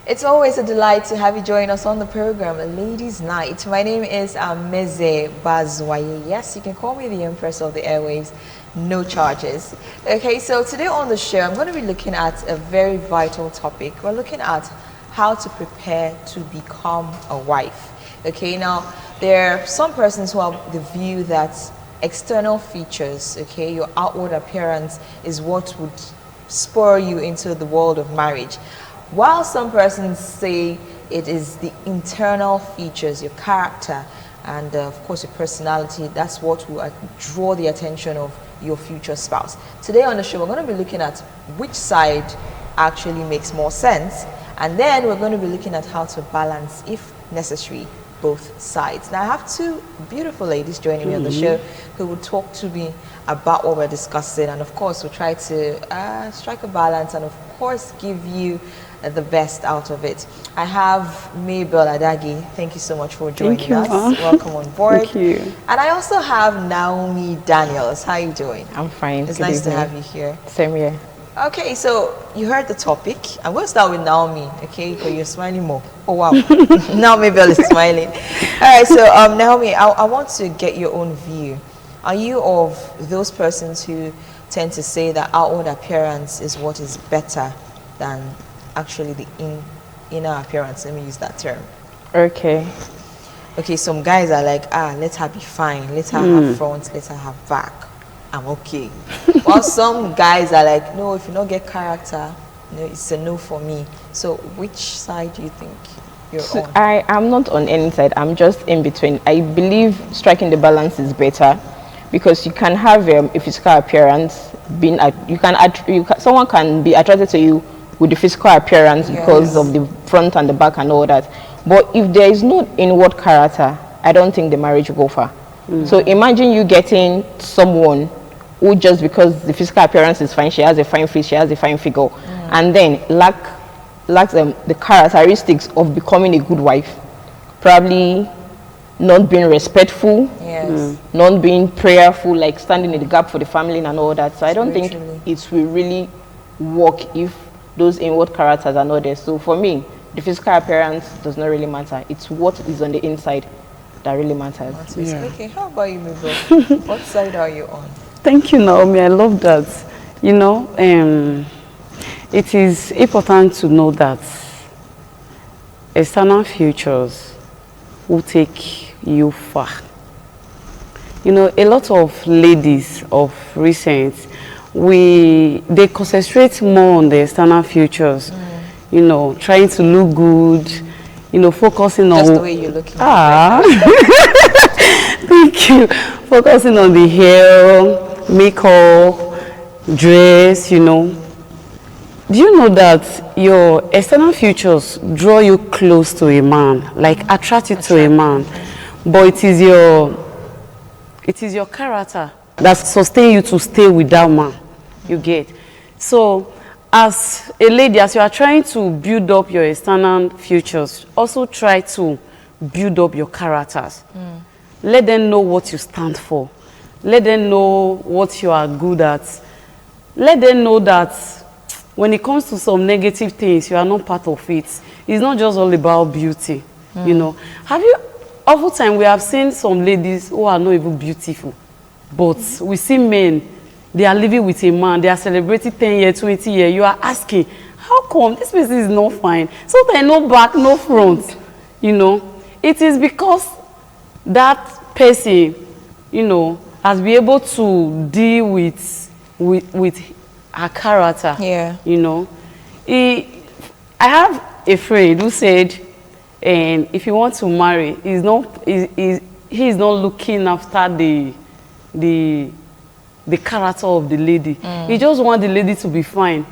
It's always a delight to have you join us on the program, Ladies Night. My name is Meze Bazwaye. Yes, you can call me the Empress of the Airways, no charges. Okay, so today on the show, I'm going to be looking at a very vital topic. We're looking at how to prepare to become a wife. Okay, now, there are some persons who have the view that external features, okay, your outward appearance is what would spur you into the world of marriage. While some persons say it is the internal features, your character, and of course your personality, that's what will draw the attention of your future spouse. Today on the show, we're going to be looking at which side actually makes more sense, and then we're going to be looking at how to balance, if necessary, both sides. Now I have two beautiful ladies joining me on the show who will talk to me about what we're discussing, and of course we'll try to strike a balance and of course give you the best out of it. I have Mabel Adagi. Thank you so much for joining us. Welcome on board. Thank you. And I also have Naomi Daniels. How are you doing? I'm fine. It's nice to have you here. Same here. Okay, so you heard the topic. I'm going to start with Naomi, okay? Because you're smiling more. Oh, wow. Now Mabel is smiling. All right, so Naomi, I want to get your own view. Are you of those persons who tend to say that outward appearance is what is better than actually the inner appearance? Let me use that term. Okay. Okay, some guys are like, let her be fine. Let her have front, let her have back. I'm okay. While some guys are like, no, if you don't get character, no, it's a no for me. So which side do you think you're on? I am not on any side. I'm just in between. I believe striking the balance is better because you can have a physical appearance. Someone can be attracted to you with the physical appearance because of the front and the back and all that. But if there is no inward character, I don't think the marriage will go far. So imagine you getting someone who just because the physical appearance is fine, she has a fine face, she has a fine figure, and then lacks the characteristics of becoming a good wife. Probably not being respectful, not being prayerful, like standing in the gap for the family and all that. So I don't think it will really work if those inward characters are not there. So for me, the physical appearance does not really matter. It's what is on the inside that really matters. Okay, how about you, Mabel? What side are you on? Thank you, Naomi. I love that. You know, it is important to know that external features will take you far. You know, a lot of ladies of recent, they concentrate more on the external features. You know, trying to look good. You know, focusing on just the way you're looking. Thank you. Focusing on the hair, makeup, dress, you know. Do you know that your external features draw you close to a man, like attract you to a man, but it is your character that sustains you to stay with that man, you get. So, as a lady, as you are trying to build up your external features, also try to build up your characters. Let them know what you stand for. Let them know what you are good at. Let them know that when it comes to some negative things, you are not part of it. It's not just all about beauty, you know. Oftentimes we have seen some ladies who are not even beautiful, but we see men, they are living with a man, they are celebrating 10 years, 20 years. You are asking, how come this person is not fine? Sometimes no back, no front, you know. It is because that person, you know, has been able to deal with her character. You know. I have a friend who said, if you want to marry, he is not looking after the character of the lady. He just wants the lady to be fine.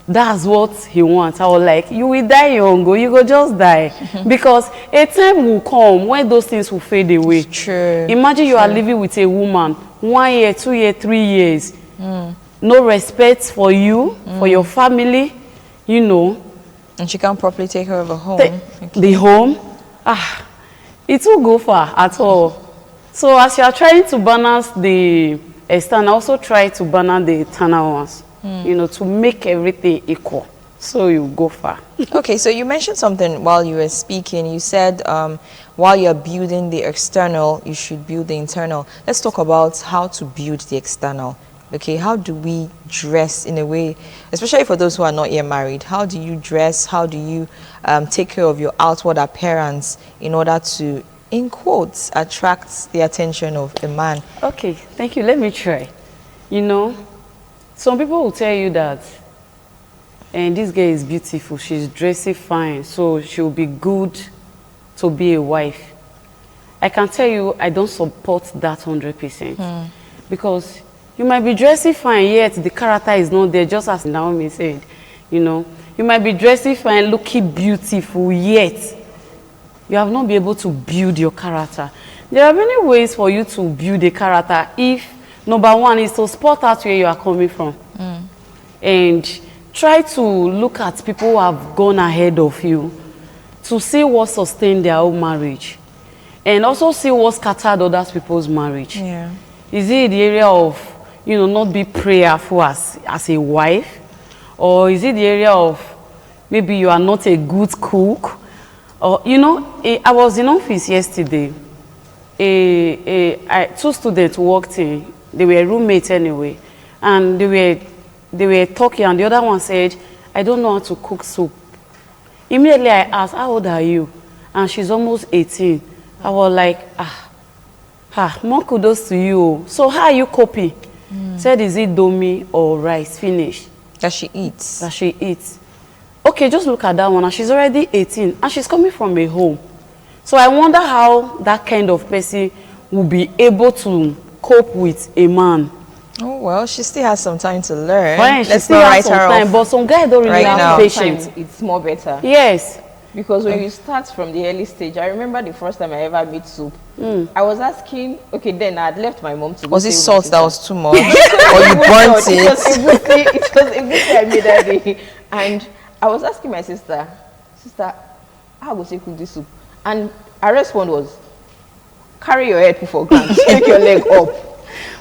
That's what he wants. I was like, you will die young, or you go just die. Because a time will come when those things will fade away. True. Imagine you are living with a woman 1 year, 2 years, 3 years. No respect for you, for your family, you know. And she can't properly take care of the home. The home, it won't go far at all. So as you are trying to balance the external, also try to balance the internal ones, you know, to make everything equal. so you go far. Okay, so you mentioned something while you were speaking. You said while you're building the external, you should build the internal. Let's talk about how to build the external. Okay, how do we dress in a way, especially for those who are not yet married? How do you dress? How do you take care of your outward appearance in order to, in quotes, attract the attention of a man? Okay, thank you. Let me try. You know, some people will tell you that, and this girl is beautiful, she's dressing fine, so she'll be good to be a wife. I can tell you, I don't support that 100%. Because you might be dressing fine, yet the character is not there, just as Naomi said. You know, you might be dressing fine, looking beautiful, yet you have not been able to build your character. There are many ways for you to build a character. If number one is to spot out where you are coming from, and try to look at people who have gone ahead of you to see what sustained their own marriage, and also see what scattered other people's marriage. Yeah. Is it the area of, you know, not be prayerful as a wife? Or is it the area of maybe you are not a good cook? Or, you know, I was in office yesterday. Two students walked in. They were roommates anyway. And they were talking, and the other one said, I don't know how to cook soup. Immediately I asked, how old are you? And she's almost 18. I was like, more kudos to you. So how are you coping? Said, is it domi or rice? Finish. That she eats. That she eats. Okay, just look at that one. And she's already 18. And she's coming from a home. So I wonder how that kind of person will be able to cope with a man. Oh, well, she still has some time to learn. Fine, she Let's still not has write her some time, off. but some guys don't really right have now. patience. It's more better. Yes. Because when you start from the early stage, I remember the first time I ever made soup. I was asking, okay, then I had left my mom to go. Was it stay with salt my that sister. was too much? Or you burnt It was it? egusi I made that day. And I was asking my sister, how was you cook this soup? And her response was, carry your head before ground, take your leg up.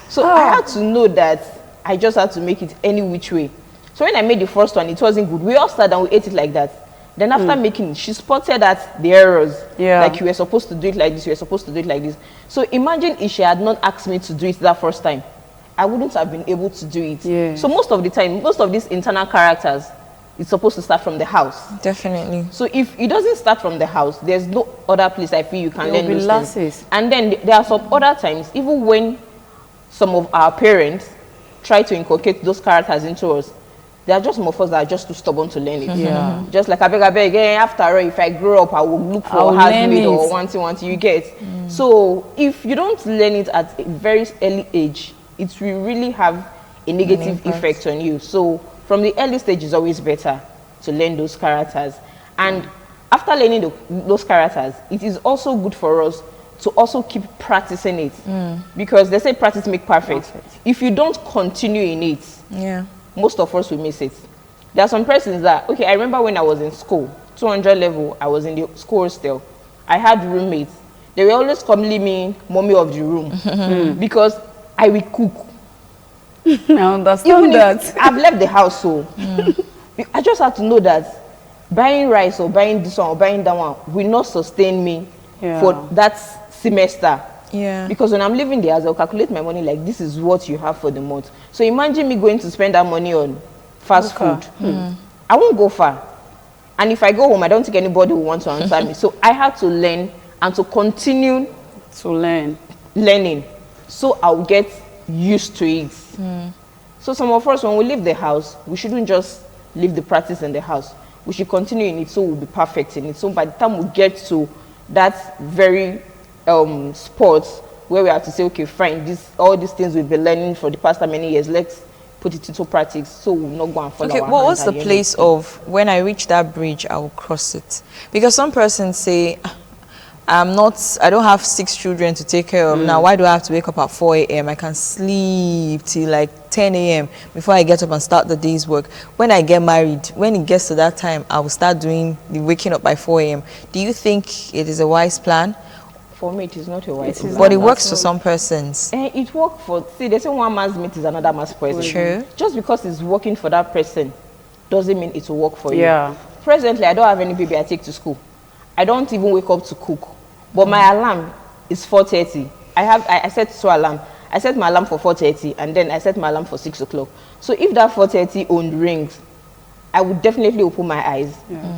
So I had to know that I just had to make it any which way. So when I made the first one, it wasn't good. We all sat down, we ate it like that. Then after making it, she spotted that the errors. Yeah. Like you were supposed to do it like this, you were supposed to do it like this. So imagine if she had not asked me to do it that first time, I wouldn't have been able to do it. Yeah. So most of the time, most of these internal characters, it's supposed to start from the house. Definitely. So if it doesn't start from the house, there's no other place I feel you can There learn will be those lasses. things. And then there are some other times, even when some of our parents try to inculcate those characters into us, there are just some of us that are just too stubborn to learn it. Yeah. Just like I beg, after all, if I grow up, I will look I for will handmade learn or it. wanty, you get. So if you don't learn it at a very early age, it will really have a negative effect on you. So from the early stage is always better to learn those characters. And after learning those characters, it is also good for us to also keep practicing it. Because they say practice make perfect. If you don't continue in it, Yeah. most of us will miss it. There are some persons that, okay, I remember when I was in school, 200 level, I was in the school still. I had roommates. They were always calling me mommy of the room because I will cook. I understand Even that. if I've left the house, so I just have to know that buying rice or buying this one or buying that one will not sustain me for that semester. Yeah. Because when I'm leaving the house, I'll calculate my money like this is what you have for the month. So imagine me going to spend that money on fast food. I won't go far. And if I go home, I don't think anybody will want to answer me. So I have to learn and to continue To learn. learning. So I'll get used to it. So some of us, when we leave the house, we shouldn't just leave the practice in the house. We should continue in it so we'll be perfect in it. So by the time we get to that very sports where we have to say, okay, fine, all these things we've been learning for the past many years, let's put it into practice so we'll not go and follow Okay, our what hands was the at end. place of when I reach that bridge, I will cross it? Because some persons say, I don't have 6 children to take care of. Now, why do I have to wake up at 4 a.m.? I can sleep till like 10 a.m. before I get up and start the day's work. When I get married, when it gets to that time, I will start doing the waking up by 4 a.m. Do you think it is a wise plan? For me, it is not a wise plan. But it works for some persons. And it works for, see, they say one man's meat is another man's poison. True. Just because it's working for that person doesn't mean it will work for you. Yeah. Presently, I don't have any baby I take to school. I don't even wake up to cook. But my alarm is 4:30. I set 2 alarm. I set my alarm for 4:30 and then I set my alarm for 6 o'clock. So if that 4:30 on rings, I would definitely open my eyes.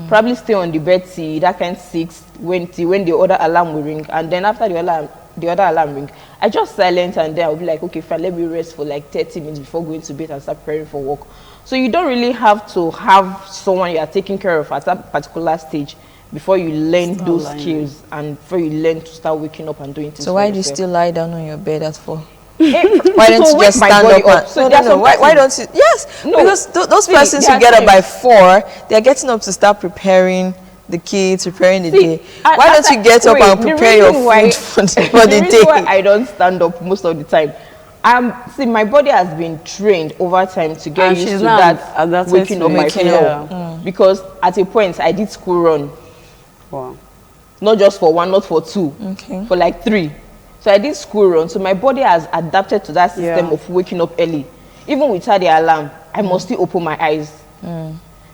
Probably stay on the bed till that kind 6 when the other alarm will ring, and then after the other alarm ring, I just silent, and then I'll be like, okay, fine, let me rest for like 30 minutes before going to bed and start preparing for work. So you don't really have to have someone you are taking care of at that particular stage before you learn those skills and before you learn to start waking up and doing things. So why do you still lie down on your bed at 4? Why don't you just stand up? Why don't you? Yes, No. because those persons who get up by 4, they're getting up to start preparing the kids, preparing the day. Why don't you get up and prepare your food for the day? Why I don't stand up most of the time. See, my body has been trained over time to get used to that waking up by 4. Because at a point I did school run. Wow. Not just for 1, not for 2, okay, for like 3. So I did school run, so my body has adapted to that system of waking up early. Even without the alarm, I must still open my eyes.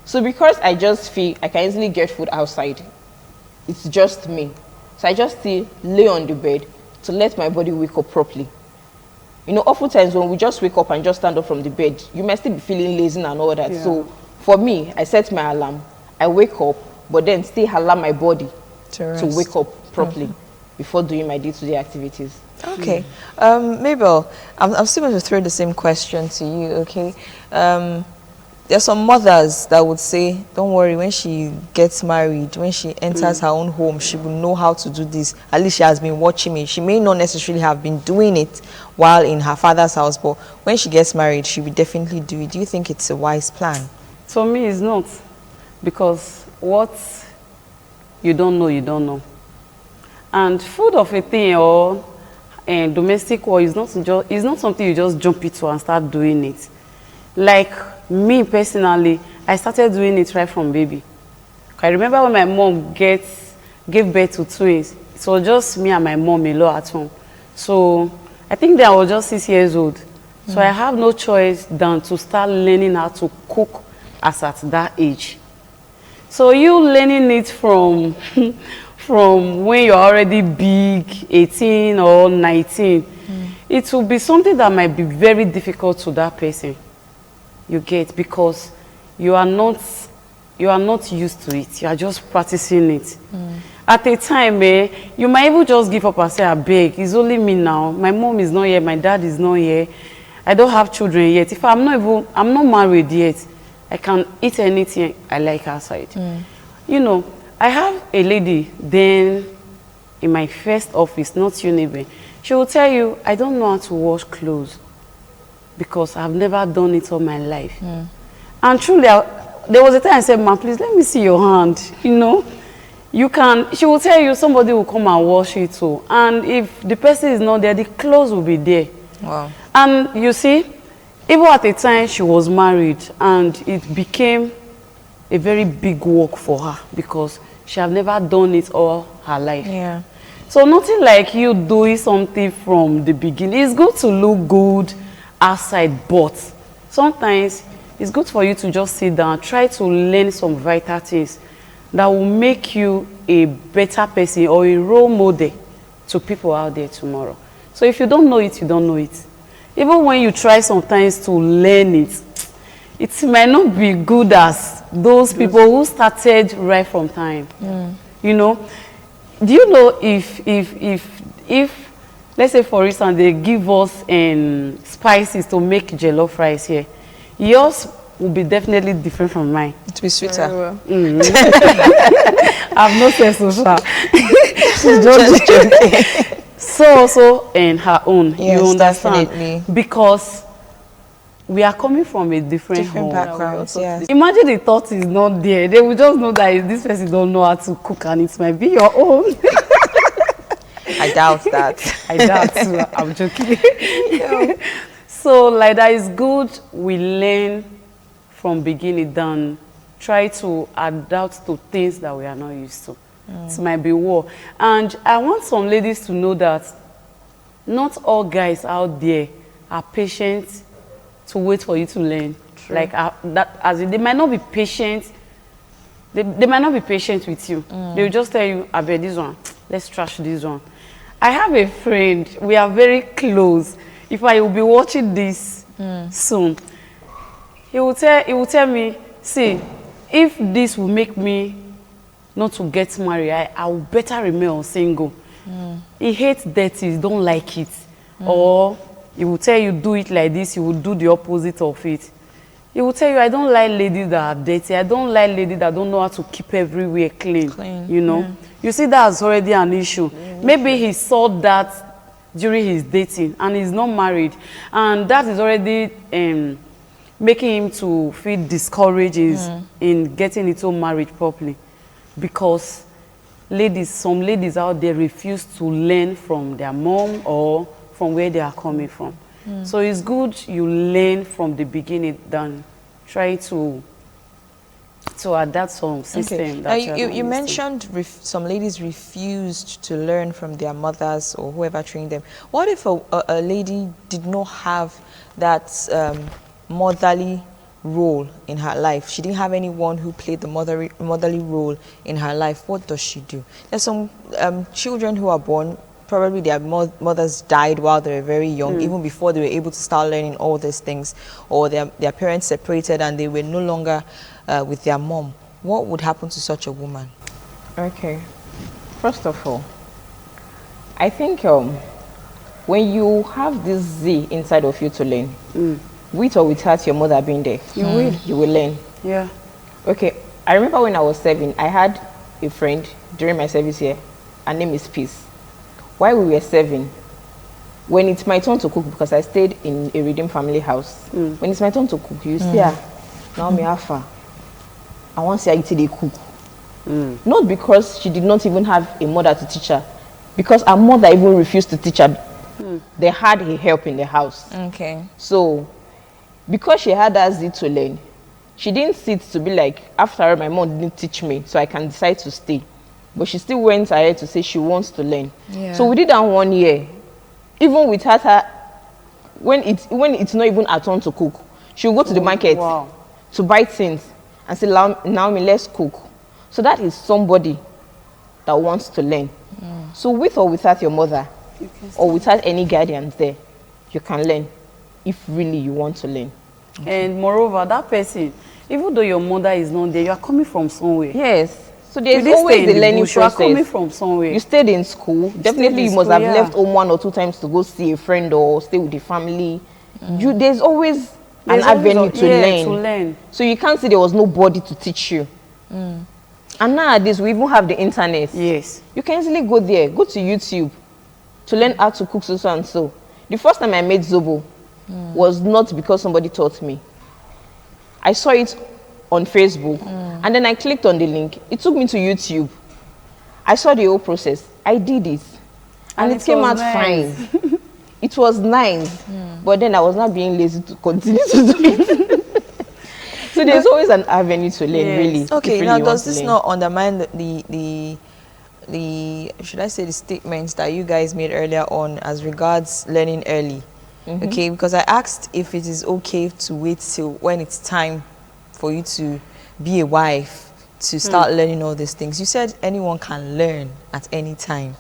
So because I just feel I can easily get food outside, it's just me. So I just still lay on the bed to let my body wake up properly. You know, oftentimes when we just wake up and just stand up from the bed, you might still be feeling lazy and all that. So for me, I set my alarm, I wake up, but then still allow my body to wake up properly before doing my day-to-day activities. Okay. Mabel, I'm still going to throw the same question to you, okay? There's some mothers that would say, don't worry, when she gets married, when she enters her own home, she will know how to do this. At least she has been watching me. She may not necessarily have been doing it while in her father's house, but when she gets married, she will definitely do it. Do you think it's a wise plan? For me, it's not. Because what you don't know, you don't know. And food of a thing or domestic war is not something you just jump into and start doing it. Like me personally, I started doing it right from baby. I remember when my mom gave birth to twins. It was just me and my mom alone at home. So I think that I was just 6 years old. So I have no choice than to start learning how to cook as at that age. So you learning it from from when you're already big, 18 or 19, it will be something that might be very difficult to that person. You get, because you are not used to it. You are just practicing it. At a time, you might even just give up and say, I beg, it's only me now. My mom is not here, my dad is not here. I don't have children yet. If I'm not married yet, I can eat anything I like outside. You know, I have a lady then in my first office, not Unibe. She will tell you, I don't know how to wash clothes because I've never done it all my life. And truly, there was a time I said, "Ma, please let me see your hand." You know, she will tell you somebody will come and wash it too. And if the person is not there, the clothes will be there. Wow. And you see, even at the time she was married, and it became a very big work for her because she had never done it all her life. Yeah. So nothing like you doing something from the beginning. It's good to look good outside, but sometimes it's good for you to just sit down, try to learn some vital things that will make you a better person or a role model to people out there tomorrow. So if you don't know it, you don't know it. Even when you try sometimes to learn it, it might not be good as those people who started right from time. You know, do you know if let's say for instance they give us spices to make jollof rice here, yours will be definitely different from mine. To be sweeter. I've no sense of her. She's just joking. So also in her own, Yes, you understand? definitely. Because we are coming from a different home. backgrounds. Yes. Imagine the thought is not there. They will just know that this person don't know how to cook and it might be your own. I doubt that. I doubt too. I'm joking. So like that is good. We learn from beginning than try to adapt to things that we are not used to. It might be war. And I want some ladies to know that not all guys out there are patient to wait for you to learn. Like that, as in, they might not be patient. They might not be patient with you. They will just tell you, I bet this one, let's trash this one. I have a friend, we are very close. If I will be watching this soon, he will tell me, see, if this will make me not to get married, I will better remain single. He hates dirty, he don't like it. Or he will tell you, do it like this, he will do the opposite of it. He will tell you, I don't like ladies that are dirty. I don't like ladies that don't know how to keep everywhere clean. You know? You see, that's already an issue. Maybe he saw that during his dating and he's not married. And that is already making him to feel discouraged in getting into marriage properly. Because some ladies out there refuse to learn from their mom or from where they are coming from. So it's good you learn from the beginning than try to adapt some system. That you mentioned some ladies refused to learn from their mothers or whoever trained them. What if a lady did not have that motherly role in her life? She didn't have anyone who played the motherly role in her life. What does she do? There's some children who are born, probably their mothers died while they were very young, even before they were able to start learning all these things, or their parents separated and they were no longer with their mom. What would happen to such a woman? Okay, first of all, I think when you have this Z inside of you to learn, with or without your mother being there, you will learn. Yeah. Okay, I remember when I was 7, I had a friend during my service here. Her name is Peace. While we were 7, when it's my turn to cook, because I stayed in a Redeemed family house, when it's my turn to cook, you see her, now me Alpha, I want to see her eat the cook. Not because she did not even have a mother to teach her, because her mother even refused to teach her. They had a help in the house. Okay. So, because she had that Z to learn, she didn't sit to be like, after all, my mom didn't teach me, so I can decide to stay. But she still went ahead to say she wants to learn. Yeah. So we did that 1 year. Even without her, when it's not even her turn to cook, she'll go to the market to buy things and say, Naomi, let's cook. So that is somebody that wants to learn. So with or without your mother, or without any guardians there, you can learn if really you want to learn. And moreover, that person, even though your mother is not there, you are coming from somewhere. Yes. So there's always the learning process. You are coming from somewhere. You stayed in school. Definitely you must have left home 1 or 2 times to go see a friend or stay with the family. There's always an avenue to learn. So you can't say there was nobody to teach you. And nowadays we even have the internet. Yes. You can easily go there, go to YouTube to learn how to cook so and so. The first time I made Zobo was not because somebody taught me. I saw it on Facebook, and then I clicked on the link. It took me to YouTube. I saw the whole process. I did it, and it came out fine. It was nice, but then I was not being lazy to continue to do it. So there's always an avenue to learn, really. Okay, now does this not undermine the should I say the statements that you guys made earlier on as regards learning early? Okay, because I asked if it is okay to wait till when it's time for you to be a wife to start learning all these things. You said anyone can learn at any time.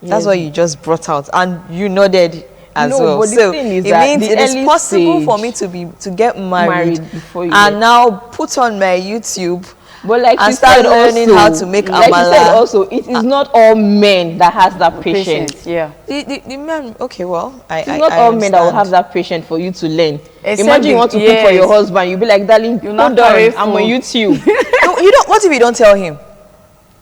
That's what you just brought out, and you nodded as well. But so the thing is it that means it is possible for me to get married before you and now put on my YouTube. But like and she start said learning also, how to make like amala. She said also, it is not all men that has that patience. Yeah. The men, okay, well, it's not all men that will have that patience for you to learn. Imagine you want to cook for your husband, you'll be like, darling, hold on, I'm on YouTube. You don't. What if you don't tell him?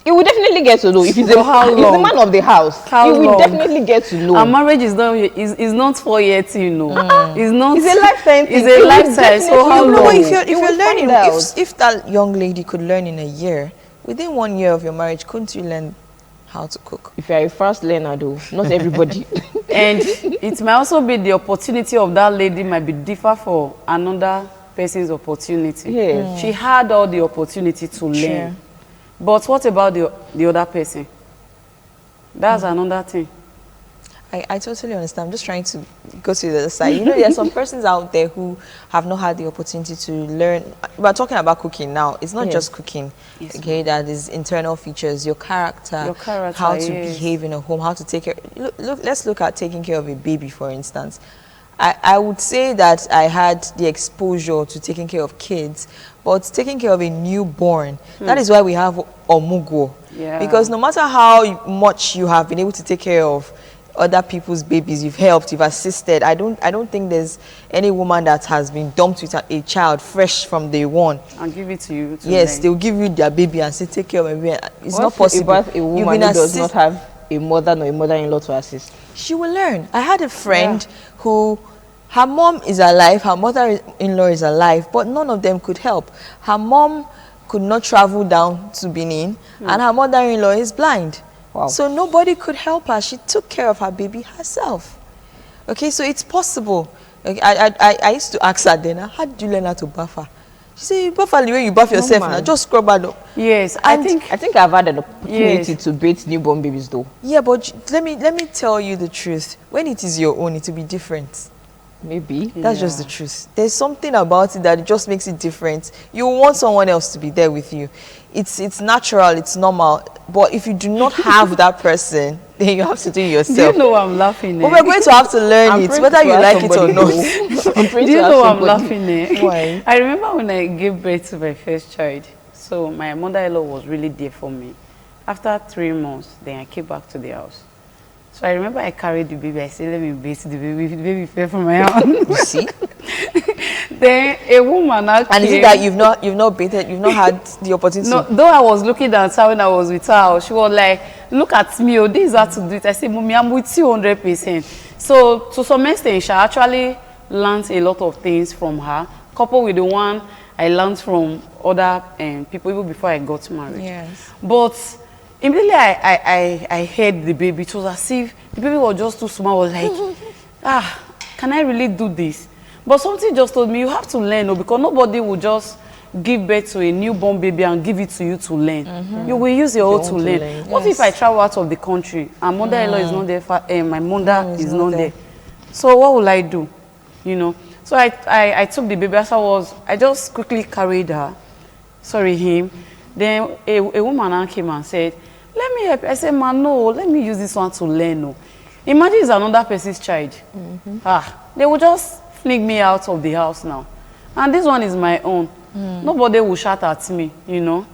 He will definitely get to know. If he's the man of the house, he will definitely get to know. Our marriage is not 4 years, you know. It's not. It's a lifetime thing. It's a lifetime. So how long? If you're learning, if that young lady could learn in a year, within 1 year of your marriage, couldn't you learn how to cook? If you're a fast learner, though, not everybody. And it might also be the opportunity of that lady might be different for another person's opportunity. Yes. She had all the opportunity to learn. But what about the other person? That's another thing. I totally understand. I'm just trying to go to the other side. You know, there are some persons out there who have not had the opportunity to learn. We're talking about cooking now. It's not just cooking, okay? That is internal features, your character, how to behave in a home, how to take care. Let's look at taking care of a baby, for instance. I would say that I had the exposure to taking care of kids, but taking care of a newborn, that is why we have Omugo. Yeah. Because no matter how much you have been able to take care of other people's babies, you've helped, you've assisted, I don't think there's any woman that has been dumped with a child fresh from day one and give it to you. Yes, they'll give you their baby and say take care of my baby. It's not possible. About a woman who does not have a mother nor a mother-in-law to assist? She will learn. I had a friend who, her mom is alive, her mother-in-law is alive, but none of them could help. Her mom could not travel down to Benin, and her mother-in-law is blind. Wow. So nobody could help her. She took care of her baby herself. Okay, so it's possible. Okay, I used to ask her then, how did you learn how to buff her? She said, you buff her the way you buff yourself now, just scrub her up. Yes, I think I've had an opportunity to bathe newborn babies though. Yeah, but let me tell you the truth. When it is your own, it will be different. Maybe. That's just the truth. There's something about it that just makes it different. You want someone else to be there with you. It's natural, it's normal. But if you do not have that person, then you have to do it yourself. Do you know I'm laughing at? But we're going to have to learn it, whether you like it or not. Do you know I'm laughing at? Why? I remember when I gave birth to my first child. So my mother-in-law was really there for me. After 3 months, then I came back to the house. So I remember I carried the baby. I said, let me bathe the baby. The baby fell from my hand. You see? Then a woman actually. And is it that you've not bathed, you've not had the opportunity? No, though I was looking at her when I was with her, she was like, look at me, oh, this is how to do it. I said, Mommy, I'm with you 100%. So to some extent, she actually learned a lot of things from her, coupled with the one I learned from other people even before I got married. Yes. But immediately I heard the baby. It was as if the baby was just too small. I was like, can I really do this? But something just told me, you have to learn, because nobody will just give birth to a newborn baby and give it to you to learn. You will use your own to learn. Yes. What if I travel out of the country and mother-in-law is not there, my mother is not there? So what will I do? You know? So I took the baby as I just quickly carried her, him. Then a woman came and said, let me help you. I said, man, no, let me use this one to learn. No. Imagine it's another person's child. They will just fling me out of the house now. And this one is my own. Nobody will shout at me, you know.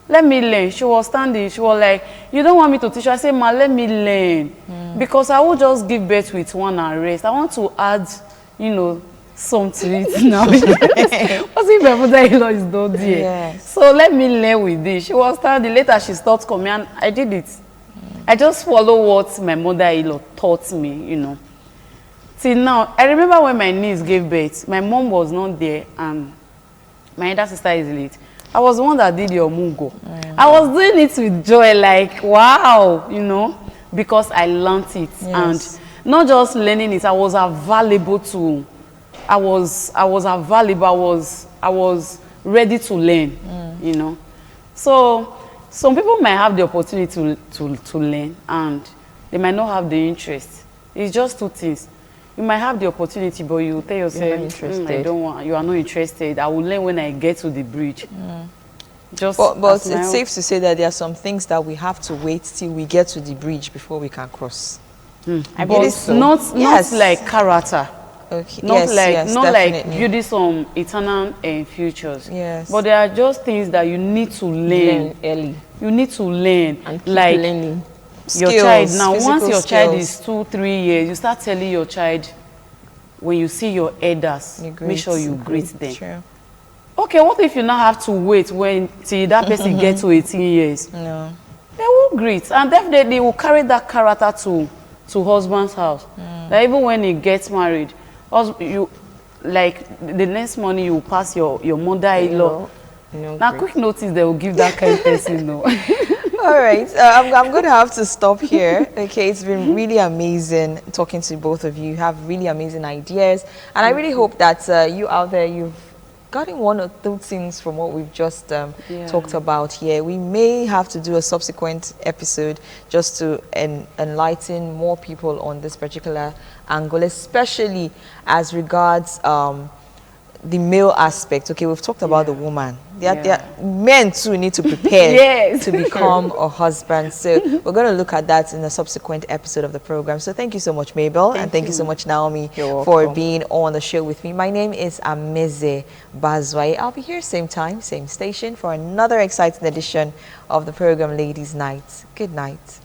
Let me learn. She was standing. She was like, you don't want me to teach you? I said, ma, let me learn. Because I will just give birth with one and rest. I want to add, you know, some to it now. What if my mother-in-law is not there? Yes. So let me learn with this. She was standing. Later she stopped coming and I did it. I just follow what my mother-in-law taught me, you know. Till now, I remember when my niece gave birth, my mom was not there and my elder sister is late. I was the one that did your mungo. I was doing it with joy, like, wow, you know, because I learned it. Yes. And not just learning it, I was available to, I was ready to learn, you know. So some people might have the opportunity to learn and they might not have the interest. It's just two things. You might have the opportunity, but you tell yourself, I don't want, you are not interested. I will learn when I get to the bridge. But it's safe to say that there are some things that we have to wait till we get to the bridge before we can cross. I believe so. Not like character. Okay. Not like building some eternal futures. Yes. But there are just things that you need to learn early. You need to learn And keep like learning. Your Skills, child now. Once your skills. child is 2-3 years, you start telling your child when you see your elders, make sure you greet them. True. Okay, what if you now have to wait till that person gets to 18 years? No. They will greet and definitely will carry that character to husband's house. That even when he gets married, you like the next morning you will pass your mother-in-law. Now, quick notice they will give that kind of person. No. All right, I'm going to have to stop here. Okay, it's been really amazing talking to both of you. You have really amazing ideas, and I really hope that you out there, you've gotten one or two things from what we've just talked about here. We may have to do a subsequent episode just to enlighten more people on this particular angle, especially as regards the male aspect. Okay, we've talked about the woman. Men too need to prepare to become a husband. So we're going to look at that in a subsequent episode of the program. So thank you so much, Mabel, and thank you so much, Naomi, for being on the show with me. My name is Amize Bazwai. I'll be here same time, same station for another exciting edition of the program Ladies Night. Good night.